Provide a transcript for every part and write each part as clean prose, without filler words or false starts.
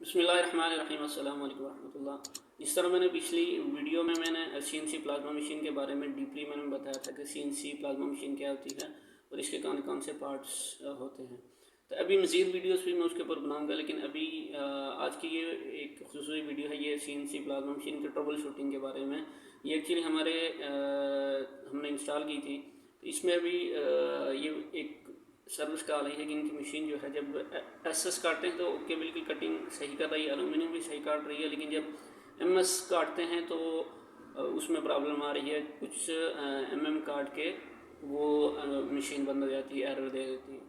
बिस्मिल्लाहिर्रहमानिर्रहीम अस्सलाम वालेकुम रहमतुल्लाह। जिस तरह मैंने पिछली वीडियो में मैंने सीएनसी प्लाज्मा मशीन के बारे में डीपली मैंने बताया था कि सीएनसी प्लाज्मा मशीन क्या होती है और इसके कौन कौन से पार्ट्स होते हैं। तो अभी मज़ीद वीडियोस भी मैं उसके ऊपर बनाऊंगा, लेकिन अभी आज की ये एक खुसूसी वीडियो है, ये सीएनसी प्लाज्मा मशीन के ट्रबल शूटिंग के बारे में। ये एक्चुअली हमने इंस्टॉल की थी। तो इसमें अभी ये एक सर्विस कॉल है कि इनकी मशीन जो है जब एस काटते हैं तो ओके बिल्कुल कटिंग सही कर रही है, एलुमिनियम भी सही काट रही है, लेकिन जब एमएस काटते हैं तो उसमें प्रॉब्लम आ रही है। कुछ एमएम काट के वो मशीन बंद हो जाती है, एरर दे देती है।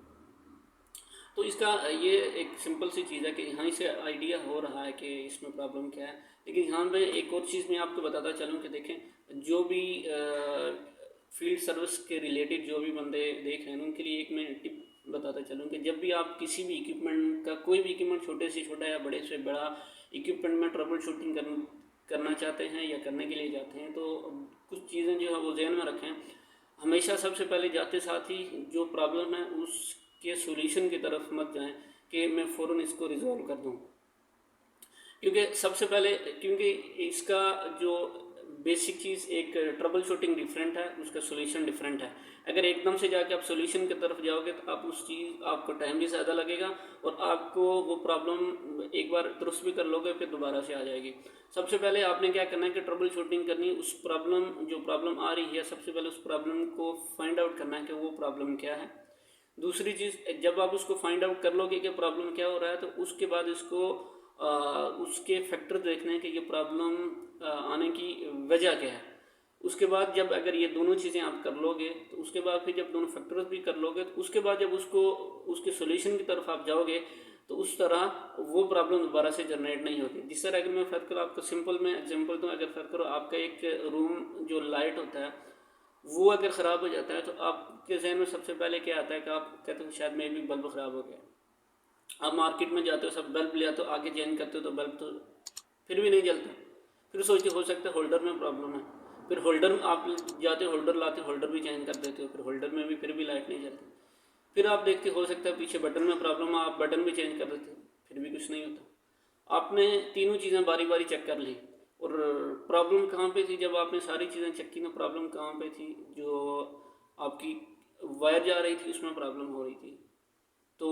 तो इसका ये एक सिंपल सी चीज़ है कि यहाँ से आइडिया हो रहा है कि इसमें प्रॉब्लम क्या है। लेकिन यहाँ पे एक और चीज़ मैं आपको बताता चलूँ कि देखें, जो भी फील्ड सर्विस के रिलेटेड जो भी बंदे देख रहे हैं उनके लिए एक मैं टिप बताता चलूँ कि जब भी आप किसी भी इक्विपमेंट का कोई भी इक्विपमेंट छोटे से छोटा या बड़े से बड़ा इक्विपमेंट में ट्रबल शूटिंग करना चाहते हैं या करने के लिए जाते हैं, तो कुछ चीज़ें जो है वो जहन में रखें। हमेशा सबसे पहले जाते साथ ही जो प्रॉब्लम है उसके सॉल्यूशन की तरफ मत जाएं कि मैं फ़ौरन इसको रिजॉल्व कर दूं, क्योंकि सबसे पहले क्योंकि इसका जो बेसिक चीज़ एक ट्रबल शूटिंग डिफरेंट है, उसका सॉल्यूशन डिफरेंट है। अगर एकदम से जाके आप सॉल्यूशन की तरफ जाओगे तो आप उस चीज़ आपको टाइम भी ज़्यादा लगेगा और आपको वो प्रॉब्लम एक बार दुरुस्त भी कर लोगे फिर दोबारा से आ जाएगी। सबसे पहले आपने क्या करना है कि ट्रबल शूटिंग करनी है। उस जो प्रॉब्लम आ रही है सबसे पहले उस प्रॉब्लम को फाइंड आउट करना है कि वो प्रॉब्लम क्या है। दूसरी चीज़, जब आप उसको फाइंड आउट कर लोगे कि प्रॉब्लम क्या हो रहा है, तो उसके बाद इसको उसके फैक्टर देखने हैं कि ये प्रॉब्लम आने की वजह क्या है। उसके बाद जब अगर ये दोनों चीज़ें आप कर लोगे तो उसके बाद फिर जब दोनों फैक्टर्स भी कर लोगे तो उसके बाद जब उसके सॉल्यूशन की तरफ आप जाओगे तो उस तरह वो प्रॉब्लम दोबारा से जनरेट नहीं होती। जिस तरह अगर मैं फर्क करूँ आपको सिंपल में एग्जांपल दूँ, अगर फर्क करो आपका एक रूम जो लाइट होता है वो अगर ख़राब हो जाता है तो आपके जहन में सबसे पहले क्या आता है कि आप कहते हो शायद मे भी बल्ब ख़राब हो गया। आप मार्केट में जाते हो, सब बल्ब ले आते हो, आगे चेंज करते हो तो बल्ब तो फिर भी नहीं जलता। फिर सोचते हो सकता है होल्डर में प्रॉब्लम है। फिर होल्डर आप जाते हो, होल्डर लाते हो, होल्डर भी चेंज कर देते हो, फिर होल्डर में भी फिर भी लाइट नहीं जलती। फिर आप देखते हो सकता है पीछे बटन में प्रॉब्लम है, आप बटन भी चेंज कर देते हो, फिर भी कुछ नहीं होता। आपने तीनों चीज़ें बारी बारी चेक कर ली और प्रॉब्लम कहाँ पे थी। जब आपने सारी चीज़ें चेक की ना, प्रॉब्लम कहाँ पे थी, जो आपकी वायर जा रही थी उसमें प्रॉब्लम हो रही थी। तो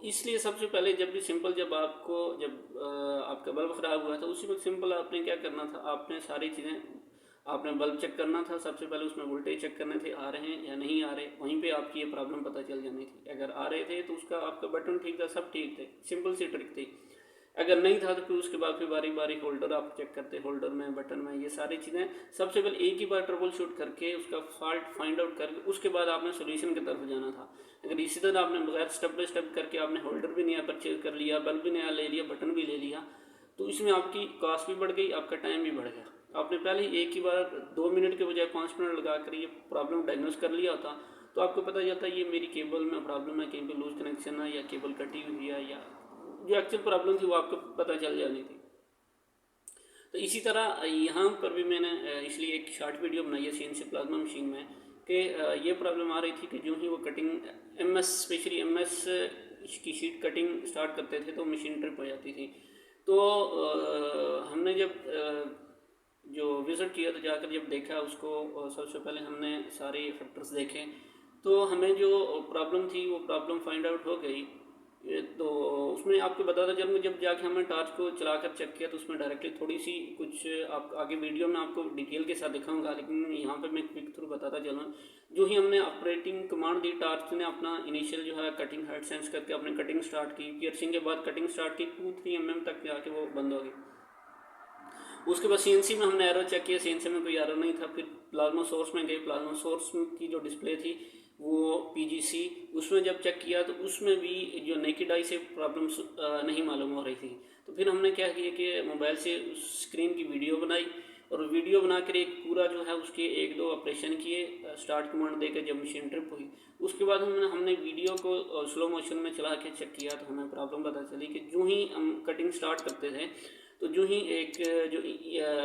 इसलिए सबसे पहले जब भी सिंपल जब आपका बल्ब ख़राब हुआ था उसी वक्त सिंपल आपने क्या करना था, आपने सारी चीज़ें आपने बल्ब चेक करना था। सबसे पहले उसमें वोल्टेज चेक करने थे, आ रहे हैं या नहीं आ रहे, वहीं पे आपकी ये प्रॉब्लम पता चल जानी थी। अगर आ रहे थे तो उसका आपका बटन ठीक था, सब ठीक थे, सिंपल सी ट्रिक थी। अगर नहीं था तो फिर उसके बाद फिर बारी बारी होल्डर आप चेक करते, होल्डर में, बटन में, ये सारी चीज़ें सबसे पहले एक ही बार ट्रबल शूट करके उसका फॉल्ट फाइंड आउट करके उसके बाद आपने सोल्यूशन की तरफ जाना था। अगर इसी तरह आपने बगैर स्टेप बाय स्टेप करके आपने होल्डर भी नया परचेज कर लिया, बल्ब भी नया ले लिया, बटन भी ले लिया, तो इसमें आपकी कॉस्ट भी बढ़ गई, आपका टाइम भी बढ़ गया। आपने पहले ही एक ही बार 2 मिनट के बजाय 5 मिनट लगा कर ये प्रॉब्लम डायग्नोस कर लिया होता तो आपको पता चलता ये मेरी केबल में प्रॉब्लम है, कहीं पे लूज कनेक्शन है या केबल कटी हुई है, या जो एक्चुअल प्रॉब्लम थी वो आपको पता चल जानी थी। तो इसी तरह यहाँ पर भी मैंने इसलिए एक शॉर्ट वीडियो बनाई है सीएनसी प्लाज्मा मशीन में कि ये प्रॉब्लम आ रही थी कि जो ही वो कटिंग एमएस स्पेशली एमएस की शीट कटिंग स्टार्ट करते थे तो मशीन ट्रिप हो जाती थी। तो हमने जब जो विज़िट किया तो जाकर जब देखा उसको, सबसे पहले हमने सारे फैक्टर्स देखे तो हमें जो प्रॉब्लम थी वो प्रॉब्लम फाइंड आउट हो गई। तो उसमें आपको बताता चलूँ, जब जाके हमने टार्च को चलाकर चेक किया तो उसमें डायरेक्टली थोड़ी सी कुछ आप आगे वीडियो में आपको डिटेल के साथ दिखाऊंगा, लेकिन यहाँ पे मैं क्विक थ्रू बताता चलूँ। जो ही हमने ऑपरेटिंग कमांड दी, टार्च ने अपना इनिशियल जो है कटिंग हाइट सेंस करके अपने कटिंग स्टार्ट की, पियर्सिंग के बाद कटिंग स्टार्ट की, 2-3 mm तक जाके वो बंद हो गई। उसके बाद सीएनसी में हमने एरर चेक किया, सीएनसी में कोई एरर नहीं था। फिर प्लाज्मा सोर्स में गए, प्लाज्मा सोर्स की जो डिस्प्ले थी वो पीजीसी, उसमें जब चेक किया तो उसमें भी जो नेकेड आई से प्रॉब्लम्स नहीं मालूम हो रही थी। तो फिर हमने क्या किया कि मोबाइल से स्क्रीन की वीडियो बनाई और वीडियो बनाकर एक पूरा जो है उसके 1-2 ऑपरेशन किए, स्टार्ट कमांड देकर जब मशीन ट्रिप हुई। उसके बाद हमने वीडियो को स्लो मोशन में चला के चेक किया तो हमें प्रॉब्लम पता चली कि जो ही हम कटिंग स्टार्ट करते थे तो जो ही एक जो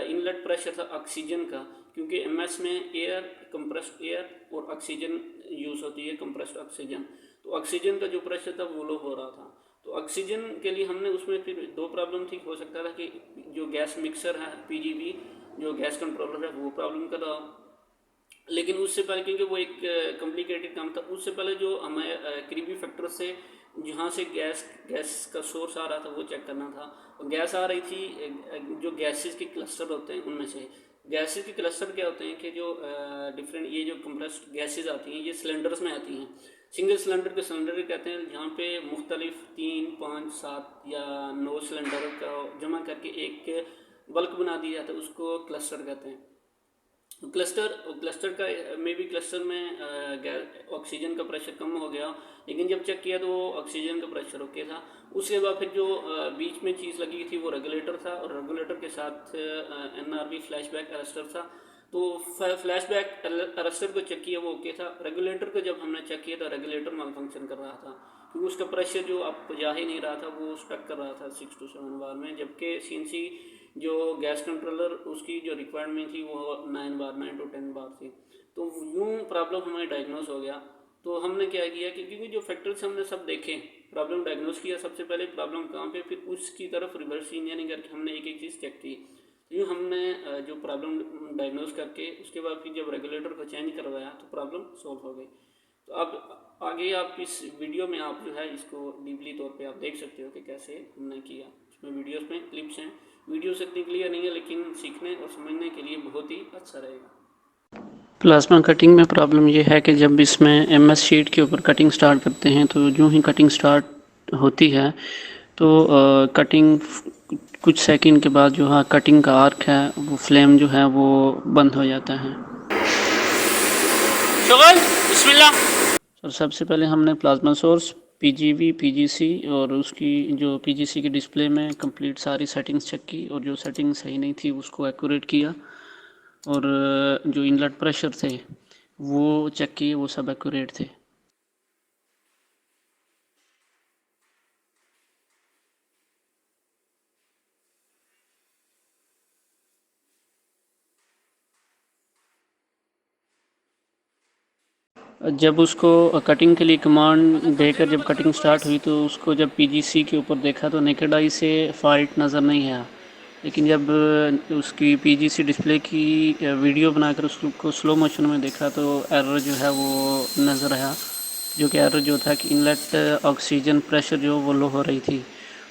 इनलेट प्रेशर था ऑक्सीजन का, क्योंकि एमएस में एयर, कंप्रेस्ड एयर और ऑक्सीजन यूज़ होती है, कंप्रेस्ड ऑक्सीजन, तो ऑक्सीजन का जो प्रेशर था वो लो हो रहा था। तो ऑक्सीजन के लिए हमने उसमें फिर दो प्रॉब्लम थी। हो सकता था कि जो गैस मिक्सर है पीजीवी, जो गैस कंट्रोलर है, वो प्रॉब्लम कर रहा हो। लेकिन उससे पहले, क्योंकि वो एक कॉम्प्लिकेटेड काम था, उससे पहले जो हमें क्रीबी फैक्टर से जहाँ से गैस का सोर्स आ रहा था वो चेक करना था। और गैस आ रही थी जो गैसेस के क्लस्टर होते हैं उनमें से। गैसेस के क्लस्टर क्या होते हैं कि जो डिफरेंट ये जो कंप्रेस्ड गैसेस आती हैं ये सिलेंडर्स में आती हैं। सिंगल सिलेंडर के सिलेंडर कहते हैं, जहाँ पे मुख्तलिफ 3, 5, 7 या 9 सिलेंडर का जमा करके एक बल्क बना दिया जाता है, उसको क्लस्टर कहते हैं। क्लस्टर का में भी क्लस्टर में ऑक्सीजन का प्रेशर कम हो गया, लेकिन जब चेक किया तो ऑक्सीजन का प्रेशर ओके था। उसके बाद फिर जो बीच में चीज़ लगी थी वो रेगुलेटर था, और रेगुलेटर के साथ NRV फ्लैशबैक अरेस्टर था। तो फ्लैशबैक अरेस्टर को चेक किया वो ओके था। रेगुलेटर को जब हमने चेक किया तो रेगुलेटर माल फंक्शन कर रहा था, क्योंकि उसका प्रेशर जो अब जा ही नहीं रहा था, वो स्टक कर रहा था 6 to 7 बार में। जबकि CNC जो गैस कंट्रोलर उसकी जो रिक्वायरमेंट थी वो 9 to 10 बार थी। तो यूँ प्रॉब्लम हमें डायग्नोस हो गया। तो हमने क्या किया कि क्योंकि जो फैक्टर्स हमने सब देखे, प्रॉब्लम डायग्नोस किया, सबसे पहले प्रॉब्लम कहाँ पे, फिर उसकी तरफ रिवर्स इंजीनियरिंग करके हमने एक एक चीज़ चेक की। यूँ हमने जो प्रॉब्लम डायग्नोस करके उसके बाद फिर जब रेगुलेटर को चेंज करवाया तो प्रॉब्लम सॉल्व हो गई। तो अब आगे आप इस वीडियो में आप जो है इसको डीपली तौर पे आप देख सकते हो कि कैसे हमने किया। इसमें वीडियोस में क्लिप्स हैं, वीडियो इतनी क्लियर नहीं है, लेकिन सीखने और समझने के लिए बहुत ही अच्छा रहेगा। प्लाज्मा कटिंग में प्रॉब्लम ये है कि जब इसमें MS शीट के ऊपर कटिंग स्टार्ट करते हैं तो यूँ ही कटिंग स्टार्ट होती है तो कटिंग कुछ सेकंड के बाद जो है कटिंग का आर्क है वो फ्लेम जो है वो बंद हो जाता है। और सबसे पहले हमने प्लाज्मा सोर्स, PGV, PGC और उसकी जो PGC की डिस्प्ले में कंप्लीट सारी सेटिंग्स चेक की, और जो सेटिंग सही नहीं थी उसको एक्यूरेट किया, और जो इनलेट प्रेशर थे वो चेक किए, वो सब एक्यूरेट थे। जब उसको कटिंग के लिए कमांड देकर जब कटिंग स्टार्ट हुई तो उसको जब PGC के ऊपर देखा तो नेकेड आई से फॉल्ट नज़र नहीं आया, लेकिन जब उसकी PGC डिस्प्ले की वीडियो बनाकर उसको स्लो मोशन में देखा तो एरर जो है वो नज़र आया, जो कि एरर जो था कि इनलेट ऑक्सीजन प्रेशर जो वो लो हो रही थी।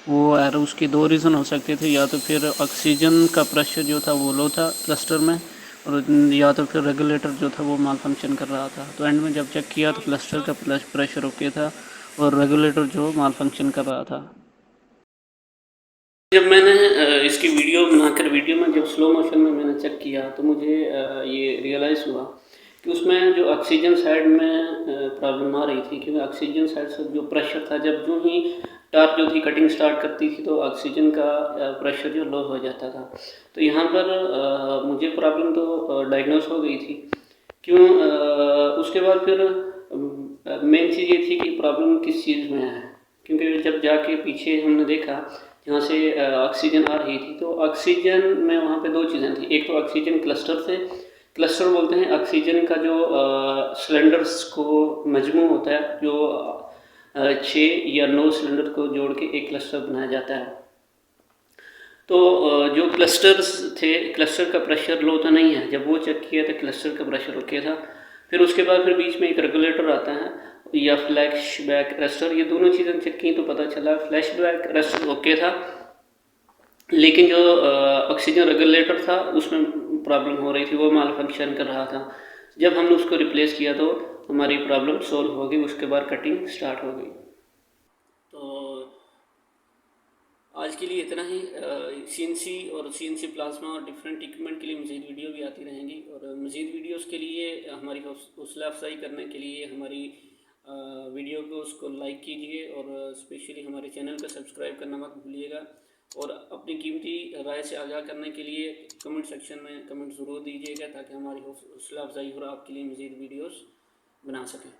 वो एरर उसके दो रीज़न हो सकते थे, या तो फिर ऑक्सीजन का प्रेशर जो था वो लो था क्लस्टर में, और या तो फिर रेगुलेटर जो था वो माल फंक्शन कर रहा था। तो एंड में जब चेक किया तो क्लस्टर का प्रेशर ओके था और रेगुलेटर जो माल फंक्शन कर रहा था। जब मैंने इसकी वीडियो बनाकर वीडियो में जब स्लो मोशन में मैंने चेक किया तो मुझे ये रियलाइज़ हुआ कि उसमें जो ऑक्सीजन साइड में प्रॉब्लम आ रही थी, क्योंकि ऑक्सीजन साइड से जो प्रेशर था, जब जो ही टार्क जो थी कटिंग स्टार्ट करती थी तो ऑक्सीजन का प्रेशर जो लो हो जाता था। तो यहाँ पर मुझे प्रॉब्लम तो डायग्नोस हो गई थी। क्यों उसके बाद फिर मेन चीज़ ये थी कि प्रॉब्लम किस चीज़ में है, क्योंकि जब जाके पीछे हमने देखा जहाँ से ऑक्सीजन आ रही थी तो ऑक्सीजन में वहाँ पे दो चीज़ें थी। एक तो ऑक्सीजन क्लस्टर थे, क्लस्टर बोलते हैं ऑक्सीजन का जो सिलेंडर्स को मजमू होता है, जो 6 या 9 सिलेंडर को जोड़ के एक क्लस्टर बनाया जाता है। तो जो क्लस्टर्स थे, क्लस्टर का प्रेशर लो तो नहीं है, जब वो चेक किया तो क्लस्टर का प्रेशर ओके था। फिर उसके बाद फिर बीच में एक रेगुलेटर आता है या फ्लैशबैक अरेस्टर, ये दोनों चीज़ें चेक की तो पता चला फ्लैशबैक अरेस्टर ओके था, लेकिन जो ऑक्सीजन रेगुलेटर था उसमें प्रॉब्लम हो रही थी, वो माल फंक्शन कर रहा था। जब हमने उसको रिप्लेस किया तो हमारी प्रॉब्लम सॉल्व हो गई, उसके बाद कटिंग स्टार्ट हो गई। तो आज के लिए इतना ही। CNC और CNC प्लाज्मा और डिफरेंट इक्विपमेंट के लिए मज़ीद वीडियो भी आती रहेंगी, और मज़ीद वीडियोस के लिए हमारी हौसला अफजाई करने के लिए हमारी वीडियो को उसको लाइक कीजिए, और स्पेशली हमारे चैनल को सब्सक्राइब करना मत भूलिएगा। और अपनी कीमती राय से आगाह करने के लिए कमेंट सेक्शन में कमेंट ज़रूर दीजिएगा, ताकि हमारी हौसला अफजाई और आपके लिए मज़ीद वीडियोस बना सकें।